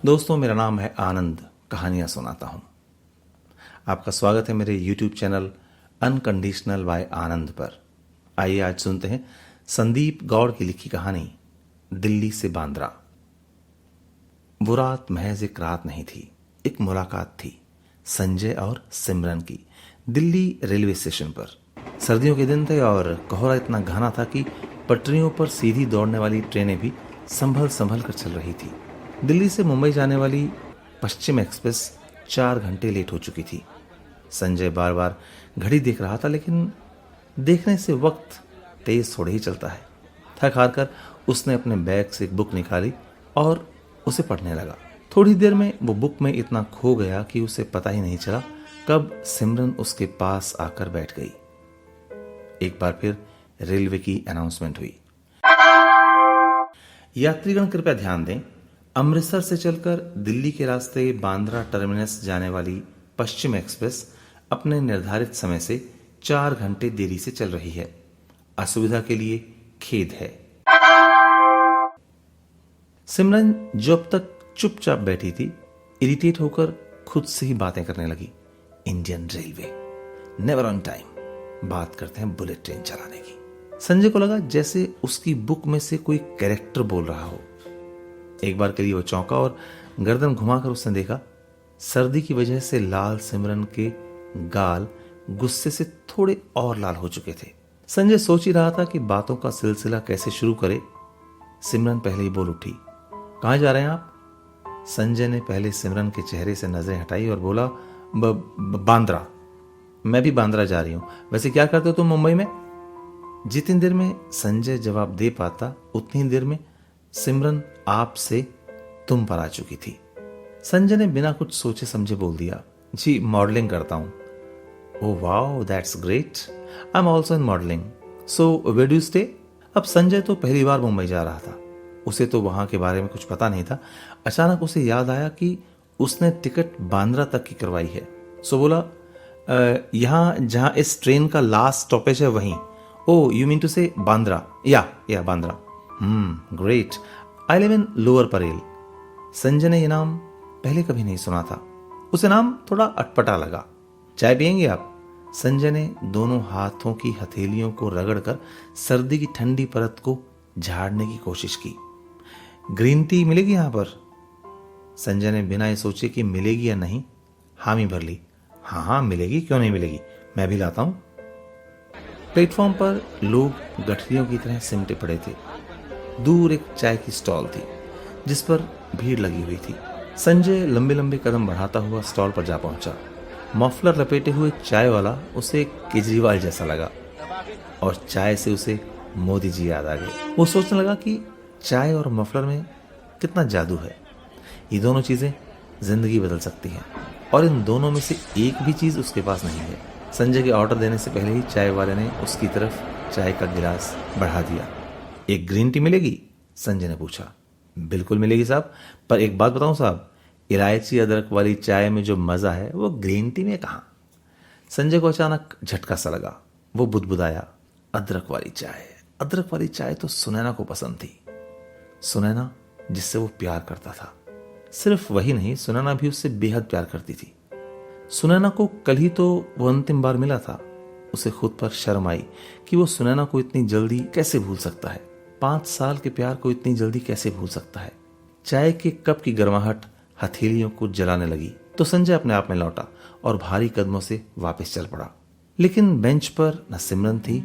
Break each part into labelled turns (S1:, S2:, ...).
S1: दोस्तों, मेरा नाम है आनंद, कहानियां सुनाता हूं। आपका स्वागत है मेरे YouTube चैनल अनकंडीशनल बाय आनंद पर। आइए आज सुनते हैं संदीप गौड़ की लिखी कहानी दिल्ली से बांद्रा। वो रात महज एक रात नहीं थी, एक मुलाकात थी संजय और सिमरन की दिल्ली रेलवे स्टेशन पर। सर्दियों के दिन थे और कोहरा इतना घना था कि पटरियों पर सीधी दौड़ने वाली ट्रेनें भी संभल संभल कर चल रही थी। दिल्ली से मुंबई जाने वाली पश्चिम एक्सप्रेस 4 घंटे लेट हो चुकी थी। संजय बार बार घड़ी देख रहा था, लेकिन देखने से वक्त तेज थोड़े ही चलता है। थक हार कर उसने अपने बैग से एक बुक निकाली और उसे पढ़ने लगा। थोड़ी देर में वो बुक में इतना खो गया कि उसे पता ही नहीं चला कब सिमरन उसके पास आकर बैठ गई। एक बार फिर रेलवे की अनाउंसमेंट हुई। यात्रीगण कृपया ध्यान दें, अमृतसर से चलकर दिल्ली के रास्ते बांद्रा टर्मिनस जाने वाली पश्चिम एक्सप्रेस अपने निर्धारित समय से 4 घंटे देरी से चल रही है। असुविधा के लिए खेद है। सिमरन जो अब तक चुपचाप बैठी थी, इरिटेट होकर खुद से ही बातें करने लगी। Indian railway never on time, बात करते हैं बुलेट ट्रेन चलाने की। संजय को लगा जैसे उसकी बुक में से कोई कैरेक्टर बोल रहा हो। एक बार के लिए वो चौंका और गर्दन घुमाकर उसने देखा। सर्दी की वजह से लाल सिमरन के गाल गुस्से से थोड़े और लाल हो चुके थे। संजय सोच ही रहा था कि बातों का सिलसिला कैसे शुरू करे। सिमरन पहले ही बोल उठी, कहाँ जा रहे हैं आप? संजय ने पहले सिमरन के चेहरे से नजरें हटाई और बोला, बांद्रा। मैं भी बांद्रा जा रही हूं। वैसे क्या करते हो तुम मुंबई में? जितनी देर में संजय जवाब दे पाता, उतनी देर में सिमरन आप से तुम पर आ चुकी थी। संजय ने बिना कुछ सोचे समझे बोल दिया, जी मॉडलिंग करता हूं। Oh wow, that's great. I am also in modelling. So where do you stay? अब संजय तो पहली बार मुंबई जा रहा था, उसे तो वहां के बारे में कुछ पता नहीं था। अचानक उसे याद आया कि उसने टिकट बांद्रा तक की करवाई है। सो बोला, यहां जहां इस ट्रेन का लास्ट स्टॉपेज है वहीं। ओह यू मीन टू से बांद्रा? या Bandra. Great. I live in lower Parel. Sanjay ने यह नाम पहले कभी नहीं सुना था। उसे नाम थोड़ा अटपटा लगा। चाय पियेंगे आप? संजय ने दोनों हाथों की हथेलियों को रगड़कर सर्दी की ठंडी परत को झाड़ने की कोशिश की। ग्रीन टी मिलेगी यहां पर? संजय ने बिना ये सोचे कि मिलेगी या नहीं हामी भर ली। हाँ मिलेगी, क्यों नहीं मिलेगी, मैं भी लाता हूं। प्लेटफॉर्म पर लोग गठरियों की तरह सिमटे पड़े थे। दूर एक चाय की स्टॉल थी जिस पर भीड़ लगी हुई थी। संजय लंबे लंबे कदम बढ़ाता हुआ स्टॉल पर जा पहुंचा। मफलर लपेटे हुए चाय वाला उसे केजरीवाल जैसा लगा और चाय से उसे मोदी जी याद आ गए। वो सोचने लगा कि चाय और मफलर में कितना जादू है। ये दोनों चीजें जिंदगी बदल सकती हैं और इन दोनों में से एक भी चीज उसके पास नहीं है। संजय के ऑर्डर देने से पहले ही चाय वाले ने उसकी तरफ चाय का गिलास बढ़ा दिया। एक ग्रीन टी मिलेगी? संजय ने पूछा। बिल्कुल मिलेगी साहब, पर एक बात बताऊं साहब, इलायची अदरक वाली चाय में जो मजा है वो ग्रीन टी में कहां? संजय को अचानक झटका सा लगा। वो बुदबुदाया, अदरक वाली चाय तो सुनैना को पसंद थी। सुनैना जिससे वो प्यार करता था। सिर्फ वही नहीं, सुनैना भी उससे बेहद प्यार करती थी। सुनैना को कल ही तो वो अंतिम बार मिला था। उसे खुद पर शर्म आई कि वो सुनैना को इतनी जल्दी कैसे भूल सकता है। 5 साल के प्यार को इतनी जल्दी कैसे भूल सकता है। चाय के कप की गर्माहट हथेलियों को जलाने लगी तो संजय अपने आप में लौटा और भारी कदमों से वापस चल पड़ा। लेकिन बेंच पर न सिमरन थी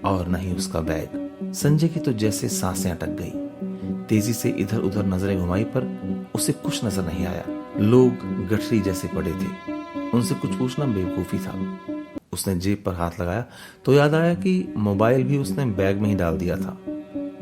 S1: और न ही उसका बैग। संजय की तो जैसे सांसें अटक गई। तेजी से इधर उधर नजरें घुमाई पर उसे कुछ नजर नहीं आया। लोग गठरी जैसे पड़े थे। उनसे कुछ पूछना बेवकूफी था। उसने जेब पर हाथ लगाया तो याद आया कि मोबाइल भी उसने बैग में ही डाल दिया था।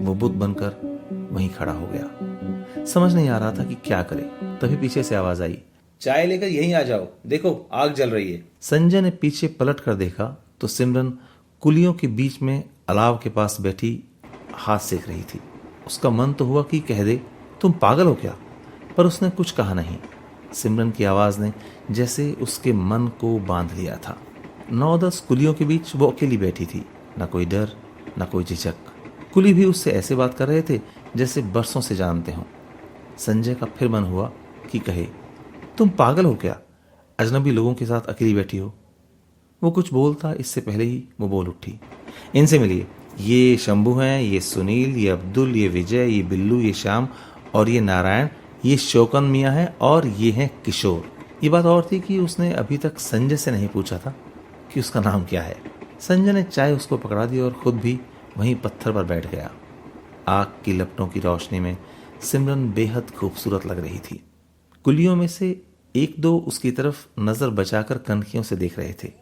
S1: वो बुत बनकर वहीं खड़ा हो गया। समझ नहीं आ रहा था कि क्या करे। तभी पीछे से आवाज आई, चाय लेकर यहीं आ जाओ, देखो आग जल रही है। संजय ने पीछे पलट कर देखा तो सिमरन कुलियों के बीच में अलाव के पास बैठी हाथ सेक रही थी। उसका मन तो हुआ कि कह दे, तुम पागल हो क्या, पर उसने कुछ कहा नहीं। सिमरन की आवाज ने जैसे उसके मन को बांध लिया था। 9-10 कुलियों के बीच वो अकेली बैठी थी। न कोई डर, न कोई झिझक। कुली भी उससे ऐसे बात कर रहे थे जैसे बरसों से जानते हों। संजय का फिर मन हुआ कि कहे, तुम पागल हो क्या, अजनबी लोगों के साथ अकेली बैठी हो। वो कुछ बोलता इससे पहले ही वो बोल उठी, इनसे मिलिए, ये शंभू हैं, ये सुनील, ये अब्दुल, ये विजय, ये बिल्लू, ये श्याम और ये नारायण, ये शौकन मियाँ हैं और ये हैं किशोर। ये बात और थी कि उसने अभी तक संजय से नहीं पूछा था कि उसका नाम क्या है। संजय ने चाय उसको पकड़ा दी और खुद भी वहीं पत्थर पर बैठ गया। आग की लपटों की रोशनी में सिमरन बेहद खूबसूरत लग रही थी। कुलियों में से एक दो उसकी तरफ नजर बचाकर कनखियों से देख रहे थे।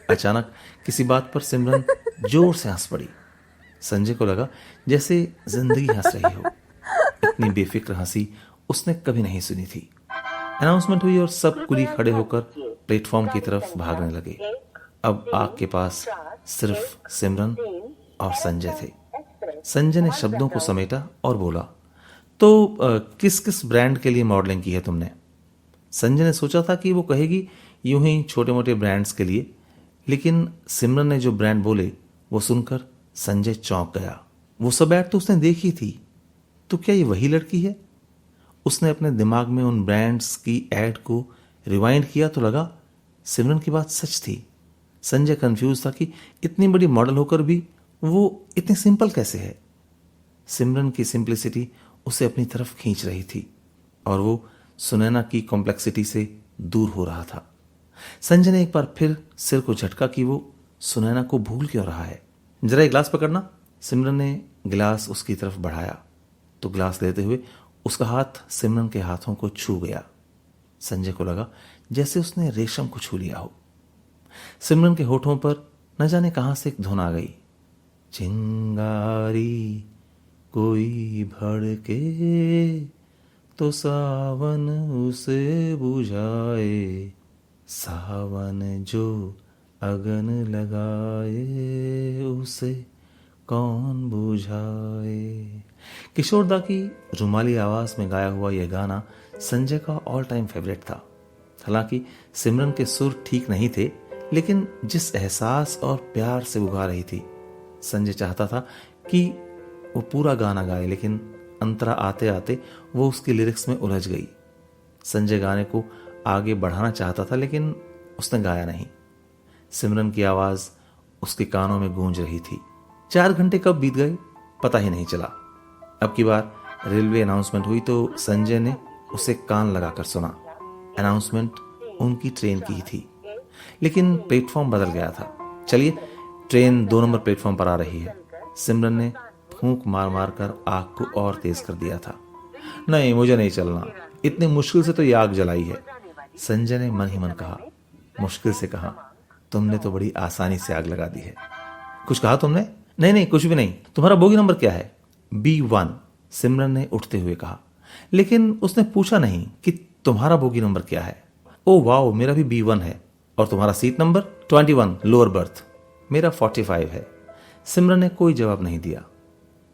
S1: अचानक किसी बात पर सिमरन जोर से हंस पड़ी। संजय को लगा जैसे जिंदगी हंस रही हो। इतनी बेफिक्र हंसी उसने कभी नहीं सुनी थी। अनाउंसमेंट हुई और सब कुली खड़े होकर प्लेटफॉर्म की तरफ भागने लगे। अब आग के पास सिर्फ सिमरन और संजय थे। संजय ने शब्दों को समेटा और बोला, तो किस किस ब्रांड के लिए मॉडलिंग की है तुमने? संजय ने सोचा था कि वो कहेगी यूं ही छोटे मोटे ब्रांड्स के लिए, लेकिन सिमरन ने जो ब्रांड बोले वो सुनकर संजय चौंक गया। वो सब ऐड तो उसने देखी थी, तो क्या ये वही लड़की है? उसने अपने दिमाग में उन ब्रांड्स की ऐड को रिवाइंड किया तो लगा सिमरन की बात सच थी। संजय कंफ्यूज था कि इतनी बड़ी मॉडल होकर भी वो इतनी सिंपल कैसे है। सिमरन की सिंप्लिसिटी उसे अपनी तरफ खींच रही थी और वो सुनैना की कॉम्प्लेक्सिटी से दूर हो रहा था। संजय ने एक बार फिर सिर को झटका कि वो सुनैना को भूल क्यों रहा है। जरा एक गिलास पकड़ना। सिमरन ने गिलास उसकी तरफ बढ़ाया तो गिलास लेते हुए उसका हाथ सिमरन के हाथों को छू गया। संजय को लगा जैसे उसने रेशम को छू लिया हो। सिमरन के होठों पर न जाने कहां से एक धुन आ गई, चिंगारी कोई भड़के तो सावन उसे बुझाए, सावन जो अगन लगाए उसे कौन बुझाए। किशोरदा की रुमाली आवाज में गाया हुआ यह गाना संजय का ऑल टाइम फेवरेट था। हालांकि सिमरन के सुर ठीक नहीं थे, लेकिन जिस एहसास और प्यार से वो गा रही थी, संजय चाहता था कि वो पूरा गाना गाए, लेकिन अंतरा आते आते वो उसकी लिरिक्स में उलझ गई। संजय गाने को आगे बढ़ाना चाहता था, लेकिन उसने गाया नहीं। सिमरन की आवाज उसके कानों में गूंज रही थी। 4 घंटे कब बीत गए पता ही नहीं चला। अब की बार रेलवे अनाउंसमेंट हुई तो संजय ने उसे कान लगाकर सुना। अनाउंसमेंट उनकी ट्रेन की थी, लेकिन प्लेटफॉर्म बदल गया था। चलिए, ट्रेन 2 नंबर प्लेटफॉर्म पर आ रही है। सिमरन ने फूंक मार मार कर आग को और तेज कर दिया था। नहीं, मुझे नहीं चलना, इतनी मुश्किल से तो ये आग जलाई है। संजय ने मन ही मन कहा। मुश्किल से कहा? तुमने तो बड़ी आसानी से आग लगा दी है। कुछ कहा तुमने? नहीं नहीं, कुछ भी नहीं। तुम्हारा बोगी नंबर क्या है? B1, सिमरन ने उठते हुए कहा। लेकिन उसने पूछा नहीं कि तुम्हारा बोगी नंबर क्या है। ओ वाओ, मेरा भी B1 है। और तुम्हारा सीट नंबर? 21, lower berth. मेरा 45 है। सिमरन ने कोई जवाब नहीं दिया।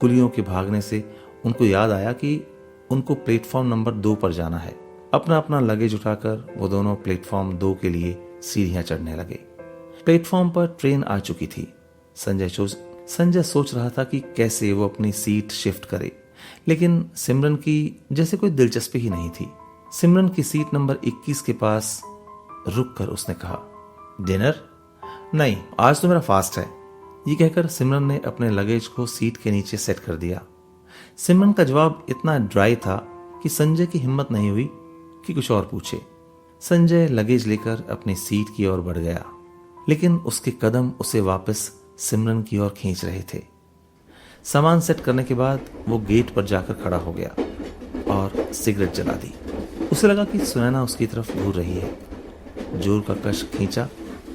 S1: कुलियों के भागने से उनको याद आया कि उनको प्लेटफॉर्म नंबर 2 पर जाना है। अपना अपना लगेज उठाकर वो दोनों प्लेटफॉर्म 2 के लिए सीढ़ियां चढ़ने लगे। प्लेटफॉर्म पर ट्रेन आ चुकी थी। संजय सोच रहा था कि कैसे वो अपनी सीट शिफ्ट करे, लेकिन सिमरन की जैसे कोई दिलचस्पी ही नहीं थी। सिमरन की सीट नंबर 21 के पास रुककर उसने कहा, डिनर? नहीं, आज तो मेरा फास्ट है। ये कहकर सिमरन ने अपने लगेज को सीट के नीचे सेट कर दिया। सिमरन का जवाब इतना ड्राई था कि संजय की हिम्मत नहीं हुई कि कुछ और पूछे। संजय लगेज लेकर अपनी सीट की ओर बढ़ गया, लेकिन उसके कदम उसे वापस सिमरन की ओर खींच रहे थे। सामान सेट करने के बाद वो गेट पर जाकर खड़ा हो गया और सिगरेट जला दी। उसे लगा कि सुनैना उसकी तरफ घूर रही है। जोर का कश खींचा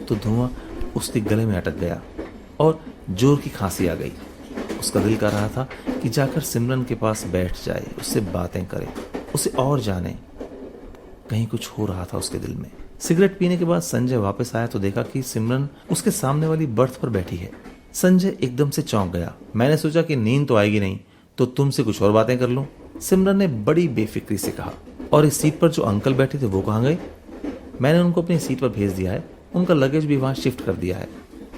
S1: तो धुआं उसके गले में अटक गया और जोर की खांसी आ गई। उसका दिल कर रहा था कि जाकर सिमरन के पास बैठ जाए, उससे बातें करे, उसे और जाने। कहीं कुछ हो रहा था उसके दिल में। सिगरेट पीने के बाद संजय वापस आया तो देखा कि सिमरन उसके सामने वाली बर्थ पर बैठी है। संजय एकदम से चौंक गया। मैंने सोचा कि नींद तो आएगी नहीं, तो तुमसे कुछ और बातें कर लूं, सिमरन ने बड़ी बेफिक्री से कहा। और इस सीट पर जो अंकल बैठे थे वो कहाँ गए? मैंने उनको अपनी सीट पर भेज दिया है, उनका लगेज भी वहां शिफ्ट कर दिया है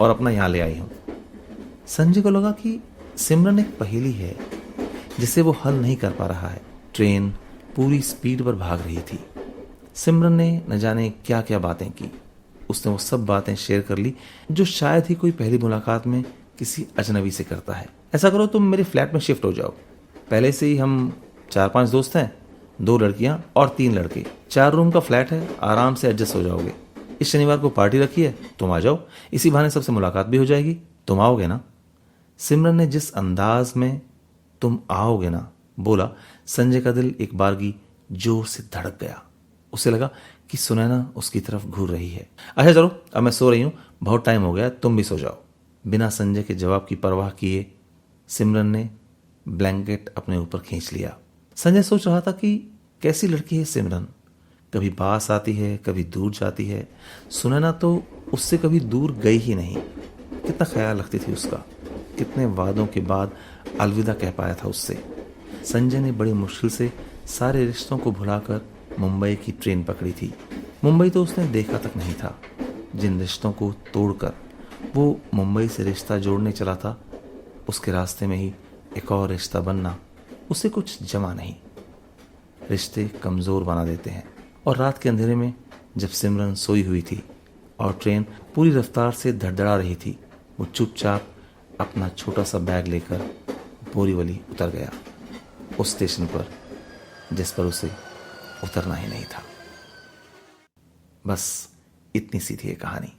S1: और अपना यहां ले आई हूं। संजय को लगा कि सिमरन एक पहेली है जिसे वो हल नहीं कर पा रहा है। ट्रेन पूरी स्पीड पर भाग रही थी। सिमरन ने न जाने क्या क्या बातें की। उसने वो सब बातें शेयर कर ली जो शायद ही कोई पहली मुलाकात में किसी अजनबी से करता है। ऐसा करो, तुम मेरे फ्लैट में शिफ्ट हो जाओ। पहले से ही हम 4-5 दोस्त हैं, 2 लड़कियां और 3 लड़के। 4 रूम का फ्लैट है, आराम से एडजस्ट हो जाओगे। इस शनिवार को पार्टी रखी है, तुम आ जाओ। इसी बहाने सबसे मुलाकात भी हो जाएगी। तुम आओगे ना? सिमरन ने जिस अंदाज में तुम आओगे ना बोला, संजय का दिल एक बारगी जोर से धड़क गया। उसे लगा कि सुनैना उसकी तरफ घूर रही है। अच्छा चलो, अब मैं सो रही हूं, बहुत टाइम हो गया, तुम भी सो जाओ। बिना संजय के जवाब की परवाह किए सिमरन ने ब्लैंकेट अपने ऊपर खींच लिया। संजय सोच रहा था कि कैसी लड़की है सिमरन, कभी पास आती है, कभी दूर जाती है। सुनैना तो उससे कभी दूर गई ही नहीं। कितना ख्याल रखती थी उसका, कितने वादों के बाद अलविदा कह पाया था उससे। संजय ने बड़ी मुश्किल से सारे रिश्तों को भुलाकर मुंबई की ट्रेन पकड़ी थी। मुंबई तो उसने देखा तक नहीं था। जिन रिश्तों को तोड़कर वो मुंबई से रिश्ता जोड़ने चला था, उसके रास्ते में ही एक और रिश्ता बनना उसे कुछ जमा नहीं। रिश्ते कमज़ोर बना देते हैं। और रात के अंधेरे में जब सिमरन सोई हुई थी और ट्रेन पूरी रफ्तार से धड़धड़ा रही थी, वो चुपचाप अपना छोटा सा बैग लेकर बोरीवली उतर गया, उस स्टेशन पर जिस पर उसे उतरना ही नहीं था। बस इतनी सी थी ये कहानी।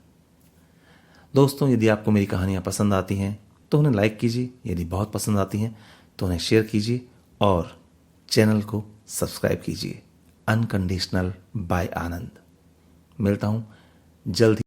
S1: दोस्तों, यदि आपको मेरी कहानियाँ पसंद आती हैं तो उन्हें लाइक कीजिए, यदि बहुत पसंद आती हैं तो उन्हें शेयर कीजिए और चैनल को सब्सक्राइब कीजिए। अनकंडीशनल बाय आनंद। मिलता हूँ जल्द ही।